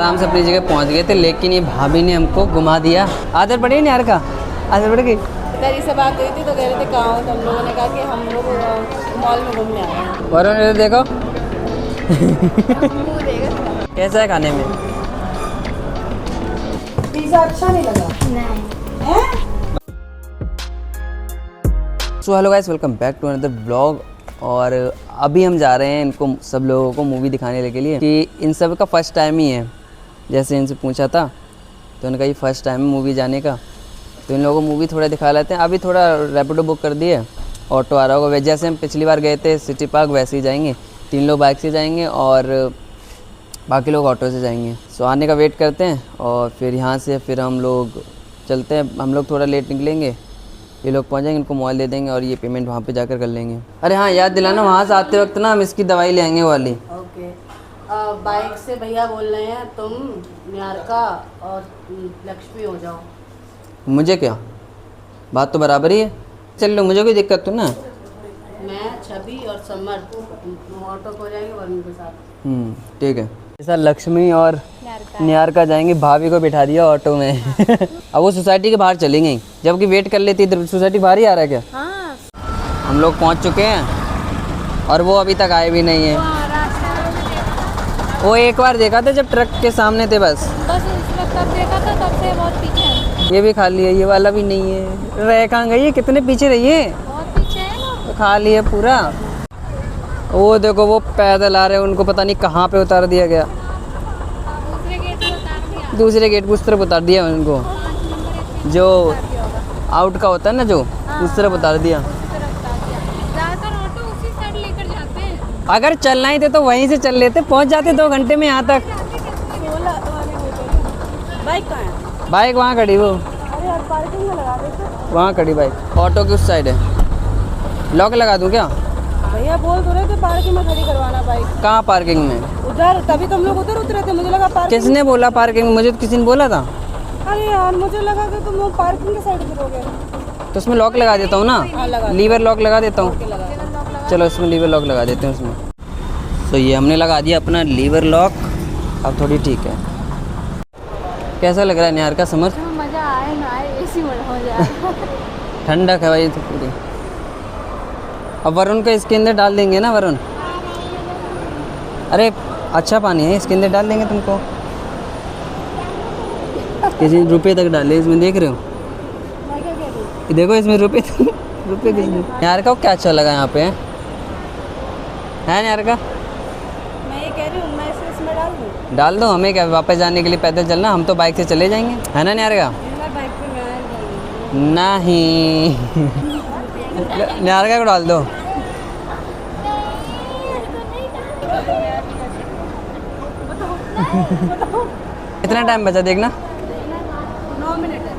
आराम से अपनी जगह पहुंच गए थे, लेकिन ये भाभी ने हमको घुमा दिया। आदत पड़ी नहीं यार का, आदत पड़ गई। तेरी से बात हुई थी तो कह रहे थे कहाँ हो, तो हम लोगों ने कहा कि हम लोग मॉल में घूमने आए हैं। वरुण इधर देखो कैसा है खाने में? पिज़्ज़ा अच्छा नहीं लगा? नहीं। So hello guys, welcome back to another blog. और अभी हम जा रहे हैं इनको सब लोगों को मूवी दिखाने के लिए कि इन सब का फर्स्ट टाइम ही है। जैसे इनसे पूछा था तो उनका ये फर्स्ट टाइम है मूवी जाने का, तो इन लोगों को मूवी थोड़ा दिखा लेते हैं। अभी थोड़ा रैपिडो बुक कर दिए, ऑटो आ रहा होगा। जैसे हम पिछली बार गए थे सिटी पार्क वैसे ही जाएंगे, 3 लोग बाइक से जाएंगे और बाकी लोग ऑटो से जाएंगे। सो आने का वेट करते हैं और फिर यहाँ से फिर हम लोग चलते हैं। हम लोग थोड़ा लेट निकलेंगे, ये लोग पहुँच जाएंगे, इनको मोबाइल दे देंगे और ये पेमेंट वहाँ पे जाकर कर लेंगे। अरे हाँ, याद दिलाना वहाँ से आते वक्त ना हम इसकी दवाई ले आएंगे वाली। ओके। बाइक से भैया बोल रहे हैं तुम निहारिका और लक्ष्मी हो जाओ। मुझे क्या, बात तो बराबर ही है। चल लो, मुझे कोई दिक्कत तो ना। मैं छवि और समर ऑटो को जाएंगे वरुण के साथ। ठीक है। ऐसा लक्ष्मी और निहारिका जाएंगे, भाभी को बिठा दिया ऑटो में अब वो सोसाइटी के बाहर चलेंगे, जबकि वेट कर लेती। इधर सोसाइटी बाहर ही आ रहा है क्या? हाँ। हम लोग पहुंच चुके हैं और वो अभी तक आए भी नहीं है। वो एक बार देखा था जब ट्रक के सामने थे, बस उस वक्त तब देखा था, तब से बहुत पीछे है। ये भी खाली है, ये वाला भी नहीं है। रह कहाँ गई है, कितने पीछे रही है? बहुत पीछे है ना। खाली है पूरा। वो देखो वो पैदल आ रहे हैं, उनको पता नहीं कहाँ पे उतार दिया गया। दूसरे गेट को उस तरफ उतार दिया उनको, जो आउट का होता है ना, जो उस तरफ उतार दिया। ऑटो उसी साइड लेकर जाते हैं। अगर चलना ही थे तो वहीं से चल लेते, पहुंच जाते 2 घंटे में यहाँ तक। बाइक कहाँ है? बाइक वहाँ खड़ी, वो अरे यार पार्किंग में लगा देते। वहाँ खड़ी बाइक। ऑटो की उस साइड है। लॉक लगा दूँ क्या? भैया बोल तो रहे थे पार्किंग में खड़ी करवाना बाइक। कहाँ पार्किंग में? उधर, तभी तुम लोग उधर उतरे थे, मुझे लगा पार्किंग। किसने बोला पार्किंग में? मुझे तो किसी ने बोला था। अरे यार मुझे लगा कि तुम लोग पार्किंग के साइड गिरोगे। तो उसमें लॉक लगा देता हूँ हाँ, ना, लीवर लॉक लगा देता हूँ। चलो इसमें लीवर लॉक लगा देते हैं उसमें। तो ये हमने लगा दिया अपना लीवर लॉक, अब थोड़ी ठीक है। कैसा लग रहा है निहारिका, समर? मज़ा आए ना आए, एसी में मज़ा आए। ठंडक है भाई तो पूरी। अब वरुण को इसके अंदर डाल देंगे ना, वरुण? अरे अच्छा पानी है, इसके अंदर डाल देंगे तुमको। किसी रुपए तक डाले इसमें, देख रहे हो? ये देखो इसमें रुपए रुपए किसने। निहारिका को क्या अच्छा लगा यहाँ पे? है निहारिका? मैं ये कह रही हूँ, मैं इसे इसमें डाल दूँ? डाल दो, हमें क्या वापस जाने के लिए पैदल चलना, हम तो बाइक से चले जाएंगे, है ना निहारिका? मैं बाइक पे मैं नहीं निहारिका को डाल दो। कितना टाइम बचा देखना? 9 मिनट है।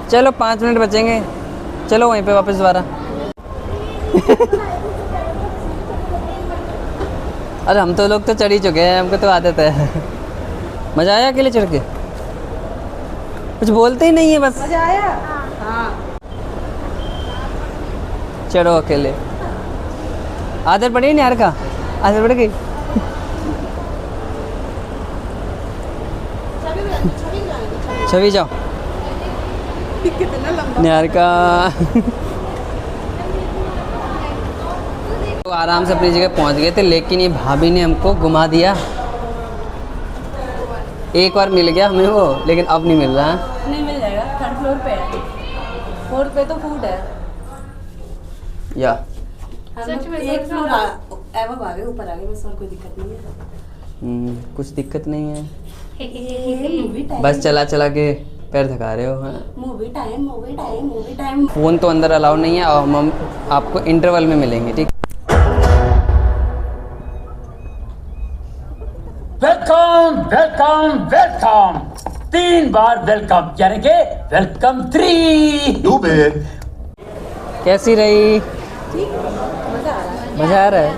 चलो 5 मिनट बचेंगे, चलो वहीं पे वापस दोबारा अरे हम तो लोग तो चढ़ ही चुके हैं, हमको तो आदत है। मज़ा आया अकेले चढ़ के? कुछ बोलते ही नहीं है बस। मज़ा आया? हाँ। चढ़ो अकेले। आदत पड़ी नहीं यार का, आदत पड़ गई। छवि जाओ। कितना लंबा निहारिका तो आराम से अपनी जगह पहुंच गए थे, लेकिन ये भाभी ने हमको घुमा दिया। एक बार मिल गया हमें वो, लेकिन अब नहीं मिल रहा है। नहीं मिल जाएगा, 3rd फ्लोर पे है। 4th पे तो फूड है। या सच में एक फ्लोर एवं आगे ऊपर आगे, बस और कोई दिक्कत नहीं है। कुछ दिक्कत नहीं है, मूवी टाइम, बस चला चला के पैर थका रहे हो। हाँ, movie time movie time movie time. Phone तो अंदर अलाउ नहीं है और हम आपको इंटरवल में मिलेंगे, ठीक? वेलकम वेलकम वेलकम, 3 बार वेलकम, यानी कि वेलकम 3। कैसी रही? मज़ा आ रहा है। मज़ा आ रहा है?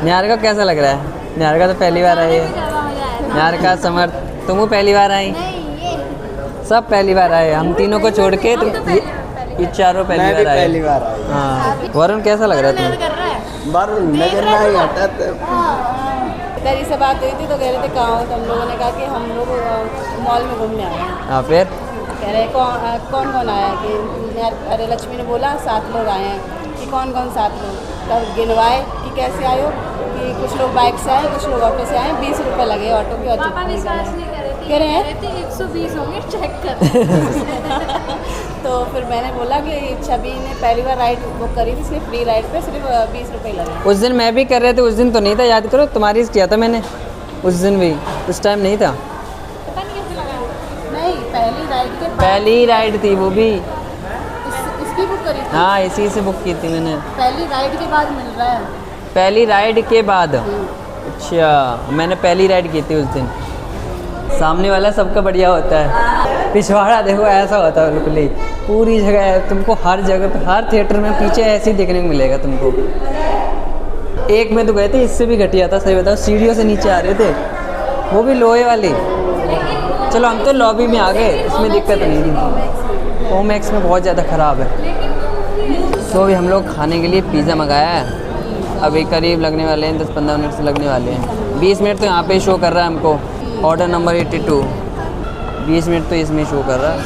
निहारिका को कैसा लग रहा है? निहारिका तो पहली बार आई है। निहारिका, समर, तुम पहली बार आई? सब पहली बार आए, हम तीनों को छोड़ के। तुम ये चारों पहली बार आए। पहली बार आई। हाँ। वरुण कैसा लग रहा है तुम्हें? वरुण नजर नहीं हटा। पिताजी से बात हुई थी तो कह रहे थे कहाँ हो, तो हम लोगों ने कहा कि हम लोग मॉल में घूमने आए हैं। हाँ फिर कह रहे कौन कौन आया कि अरे लक्ष्मी ने बोला 7 लोग आए हैं कि कौन 7 लोग, तब गिनवाए कि कैसे आए हो, कि कुछ लोग बाइक से आए, कुछ लोग ऑटो से आए, 20 रुपये लगे ऑटो के। पापा विश्वास नहीं कह रहे हैं 120 होंगे, चेक कर। तो फिर मैंने बोला कि छवि ने पहली बार राइड बुक करी थी, इसलिए फ्री राइड पे सिर्फ 20 रुपये लगे। उस दिन मैं भी कर रहे थे, उस दिन तो नहीं था, याद करो तुम्हारी किया था मैंने उस दिन भी, उस टाइम नहीं था। पता नहीं कैसे लगा। नहीं, पहली राइड के बाद पहली राइड थी वो भी। इसकी बुक करी थी। हाँ इसी से बुक की थी मैंने। पहली राइड के बाद मिल रहा है। पहली राइड के बाद? अच्छा, मैंने पहली राइड की थी उस दिन। सामने वाला सबका बढ़िया होता है, पिछवाड़ा देखो ऐसा होता है बिल्कुल ही, पूरी जगह है, तुमको हर जगह पे हर थिएटर में पीछे ऐसे ही देखने को मिलेगा तुमको। एक में तो गए थे, इससे भी घटिया था, सही बताओ, सीढ़ियों से नीचे आ रहे थे, वो भी लोहे वाली। चलो हम तो लॉबी में आ गए, इसमें दिक्कत नहीं थी। ओमैक्स में बहुत ज़्यादा ख़राब है। सो अभी हम लोग खाने के लिए पिज़्ज़ा मंगाया है, अभी करीब लगने वाले हैं 10-15 मिनट से लगने वाले हैं। 20 मिनट तो यहाँ पे शो कर रहा है हमको, ऑर्डर नंबर 82। 20 मिनट तो इसमें शो कर रहा है।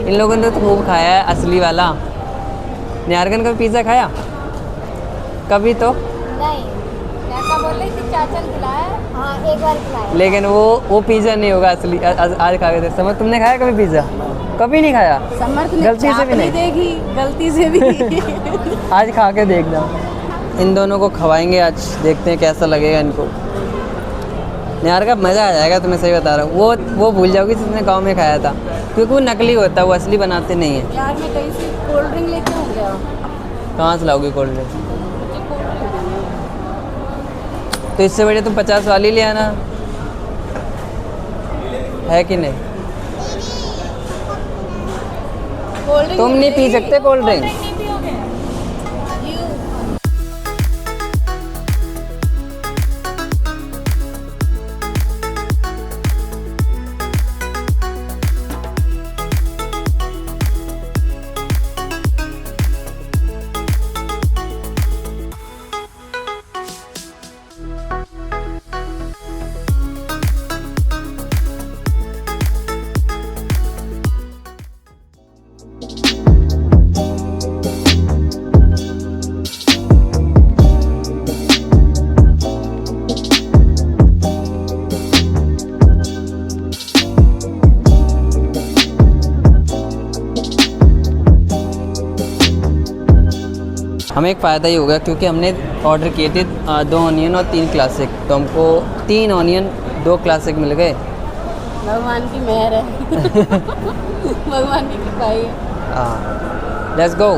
इन लोगों ने तो खूब खाया है असली वाला। निहारगन का पिज़्ज़ा खाया कभी तो नहीं, मैं बोल रही थी चाचा ने खिलाया। हाँ, एक बार खिलाया। लेकिन वो पिज़्ज़ा नहीं होगा असली। आज खा के देख। समझ, तुमने खाया कभी पिज़्ज़ा? कभी नहीं खाया? समर्थ ने गलती से भी नहीं देखी, गलती से भी। आज खा के देखना। इन दोनों को खवाएंगे आज, देखते हैं कैसा लगेगा इनको। यार का मज़ा आ जाएगा, तुम्हें सही बता रहा हूँ। वो भूल जाओगी जिसने गांव में खाया था, क्योंकि वो नकली होता है, वो असली बनाते नहीं है। यार मैं कहीं से कोल्ड ड्रिंक लेके आऊँ क्या? कहाँ से लाओगी कोल्ड ड्रिंक? तो इससे बढ़िया तुम 50 वाली ले आना, है कि नहीं? कोल्ड ड्रिंक तुम नहीं पी सकते कोल्ड ड्रिंक। नहीं पियोगे? हमें एक फ़ायदा ही हो गया, क्योंकि हमने ऑर्डर किए थे 2 ऑनियन और 3 क्लासिक, तो हमको 3 ऑनियन 2 क्लासिक मिल गए। भगवान की मेहर है। भगवान की कृपा है। हाँ, लेट्स गो,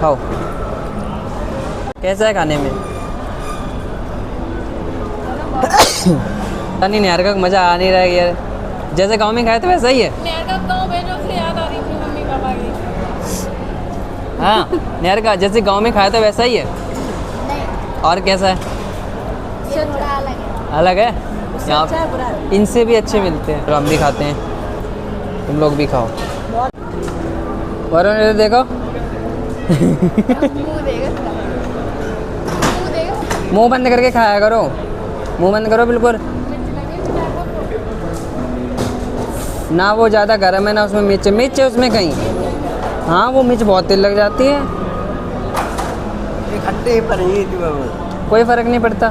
खाओ। कैसा है खाने में? नहीं यार का मज़ा आ नहीं रहा है यार, जैसे गांव में खाए तो वैसा ही है। गाँव भेजो से याद आ रही थी मम्मी पापा की। हाँ यार का जैसे गांव में खाया था वैसा ही है। नहीं, और कैसा है? ये थोड़ा अलग है। अलग है? यहाँ अच्छा है, बुरा है। इनसे भी अच्छे मिलते हैं, तो हम भी खाते हैं, तुम लोग भी खाओ। वरुण इधर देखो। मुंह देगा इसका। मुंह देगा। मुंह बंद करके खाया करो, मुंह बंद करो बिल्कुल। ना वो ज़्यादा गर्म है ना उसमें मिर्च है उसमें कहीं। हाँ वो मिर्च बहुत तेज लग जाती है। खट्टे पर ये कोई फ़र्क नहीं पड़ता,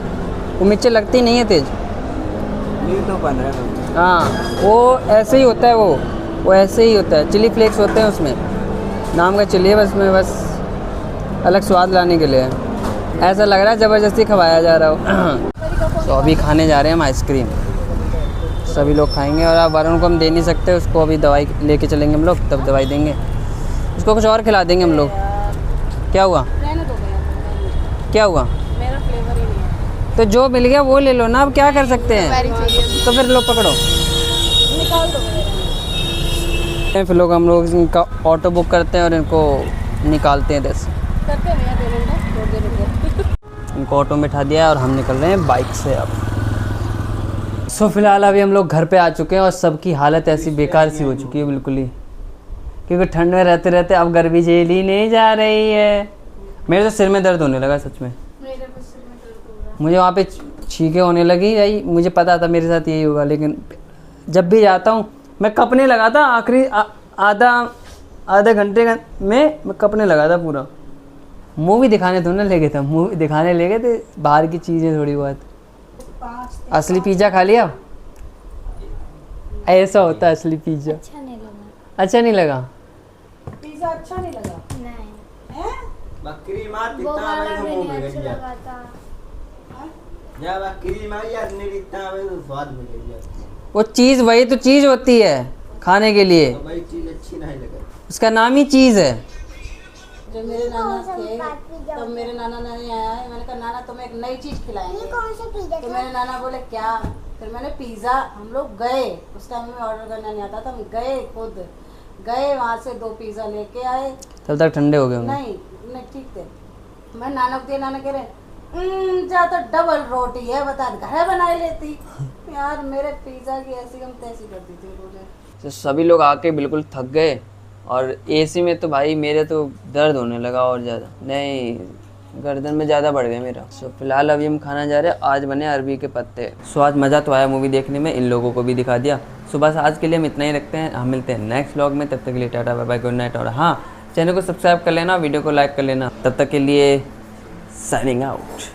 वो मिर्चें लगती नहीं है तेज़। तो 15 हाँ वो ऐसे ही होता है, वो ऐसे ही होता है। चिली फ्लेक्स होते हैं उसमें, नाम का चिली है बस, में बस अलग स्वाद लाने के लिए है। ऐसा लग रहा है ज़बरदस्ती खवाया जा रहा हो। तो अभी खाने जा रहे हैं हम आइसक्रीम, सभी लोग खाएंगे। और अब वरुण को हम दे नहीं सकते, उसको अभी दवाई लेके चलेंगे हम लोग, तब दवाई देंगे उसको, कुछ और खिला देंगे हम लोग। क्या हुआ? रहने दो भैया, क्या हुआ? मेरा फ्लेवर ही नहीं है। तो जो मिल गया वो ले लो ना, अब क्या कर सकते हैं। पैरी चाहिए, तो फिर लो पकड़ो। निकाल दो भैया। फिर लोग हम लोग इनका ऑटो बुक करते हैं और इनको निकालते हैं इधर से। करते हैं भैया पेमेंट है, थोड़ी देर रुक जाओ। इनको ऑटो में बिठा दिया है और हम निकल रहे हैं बाइक से अब। सो फिलहाल अभी हम लोग घर पे आ चुके हैं और सबकी हालत ऐसी बेकार सी हो चुकी है बिल्कुल ही, क्योंकि ठंड में रहते रहते अब गर्मी झेली नहीं जा रही है। मेरे तो सिर में दर्द होने लगा सच में। मुझे वहाँ पे छींकें होने लगी भाई, मुझे पता था मेरे साथ यही होगा, लेकिन जब भी जाता हूँ मैं कपने लगा था। आखिरी आधे घंटे में मैं कपने लगा था पूरा। मूवी दिखाने थोड़ा ले गए थे, मूवी दिखाने ले गए थे बाहर की चीज़ें थोड़ी बहुत। असली पिज़्ज़ा खा लिया? ऐसा होता है असली पिज़्ज़ा। अच्छा नहीं लगा। अच्छा नहीं लगा? पिज़्ज़ा अच्छा नहीं लगा? नहीं, हैं? बकरी मार वो दिखता वाला है भी तो नहीं मिल अच्छा गया। लगा था। या बकरी मार यार नहीं दिखता है तो स्वाद मिल गया। वो चीज़, वही तो चीज़ होती है खाने के लिए, तो भाई चीज अच्छी नहीं लगी। उसका नाम ही चीज़ है। जब मेरे नाना थे तब मेरे नाना नहीं आया है, मैंने कहा नाना तुम्हें एक नई चीज़ खिलाएंगे। कौन सा पिज़्ज़ा तो मेरे नाना बोले क्या? फिर मैंने पिज़्ज़ा, हम लोग गए, उस टाइम में ऑर्डर करना नहीं आता था, हम गए खुद गए, वहाँ से 2 पिज़्ज़ा लेके आए। तब तक ठंडे हो गए होंगे। नहीं ठीक थे। मैं नाना को दिया, नाना कह रहे जा तो डबल रोटी है, बता घर बना लेती। यार मेरे पिज़्ज़ा की ऐसी हम तैसी कर दी थी मुझे। तो सभी लोग आके बिल्कुल थक गए, और एसी में तो भाई मेरे तो दर्द होने लगा और ज़्यादा, नहीं गर्दन में ज़्यादा बढ़ गया मेरा। सो फिलहाल अभी हम खाना जा रहे हैं, आज बने अरबी के पत्ते। सो आज मज़ा तो आया मूवी देखने में, इन लोगों को भी दिखा दिया। सो बस आज के लिए हम इतना ही रखते हैं, हम मिलते हैं नेक्स्ट व्लॉग में। तब तक के लिए टाटा बाय बाय, गुड नाइट। और हाँ, चैनल को सब्सक्राइब कर लेना, वीडियो को लाइक कर लेना। तब तक के लिए साइनिंग आउट।